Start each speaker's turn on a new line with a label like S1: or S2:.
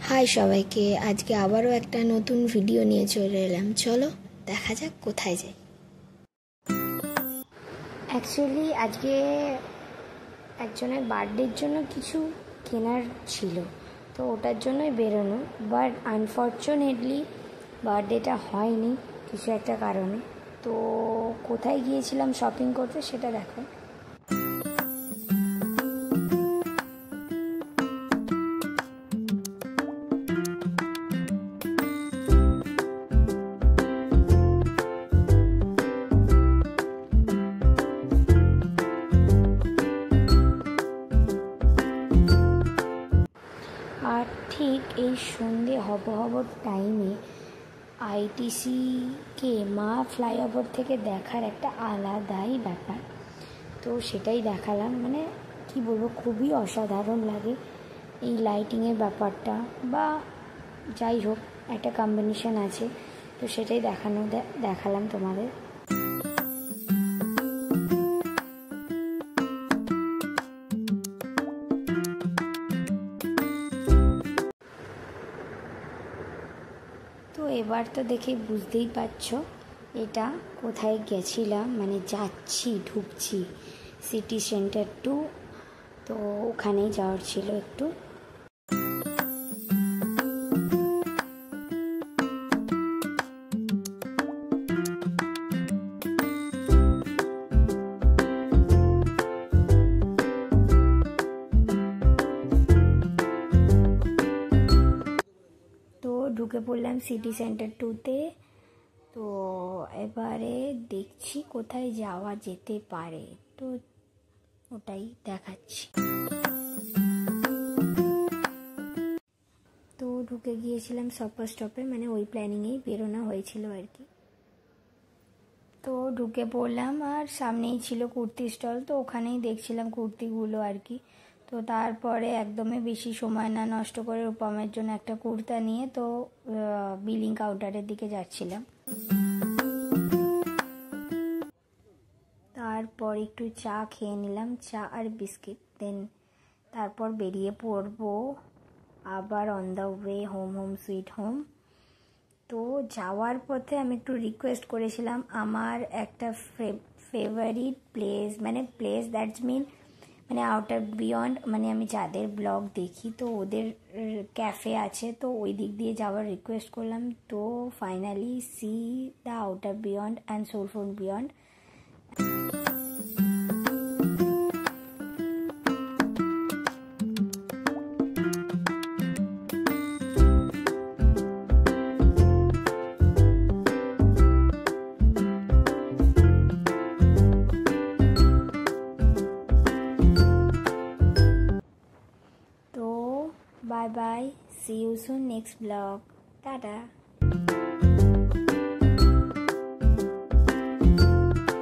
S1: High সবাইকে, আজকে আবারও একটা নতুন ভিডিও নিয়ে চলে এলাম। চলো দেখা যাক কোথায় যাই। অ্যাকচুয়ালি আজকে একজনের বার্থডের জন্য কিছু কেনার ছিল, তো ওটার জন্যই বেরোনো, বাট আনফর্চুনেটলি বার্থডেটা হয়নি কিছু একটা কারণে। তো কোথায় গিয়েছিলাম শপিং করতে সেটা দেখো। আর ঠিক এই সন্ধে হব টাইমে আইটিসিকে মা ফ্লাইওভার থেকে দেখার একটা আলাদাই ব্যাপার। তো সেটাই দেখালাম, মানে কি বলবো, খুবই অসাধারণ লাগে এই লাইটিংয়ের ব্যাপারটা, বা যাই হোক একটা কম্বিনেশন আছে, তো সেটাই দেখালাম তোমাদের। তো এবার তো দেখে বুঝতেই পারছো এটা কোথায় গেছিলাম, মানে ঢুকছি সিটি সেন্টার 2, তো ওখানেই যাওয়ার ছিল একটু। তো ঢুকে পড়লাম সিটি সেন্টার 2-তে। তো এবারে দেখছি কোথায় যাওয়া যেতে পারে, তো ওটাই দেখাচ্ছি। তো ঢুকে গিয়েছিলাম শপার স্টপে, মানে ওই প্ল্যানিংয়েই বেরোনো হয়েছিল আর কি। তো ঢুকে পড়লাম আর সামনেই ছিল কুর্তি স্টল, তো ওখানেই দেখছিলাম কুর্তিগুলো আর কি। তো তারপরে একদমই বেশি সময় না নষ্ট করে রূপমের জন্য একটা কুর্তা নিয়ে তো বিলিং কাউন্টারের দিকে যাচ্ছিলাম। তারপর একটু চা খেয়ে নিলাম, চা আর বিস্কিট, দেন তারপর বেরিয়ে পড়বো আবার on the way home sweet home. তো যাওয়ার পথে আমি একটু রিকোয়েস্ট করেছিলাম আমার একটা ফেভারিট প্লেস, মানে প্লেস দ্যাটস মিন মানে আউটার বিয়ন্ড, মানে আমি যাদের ব্লগ দেখি তো ওদের ক্যাফে আছে, তো ওই দিক দিয়ে যাওয়ার রিকোয়েস্ট করলাম। তো finally C the outer beyond and soulful beyond. Bye bye, see you soon next vlog. Tada.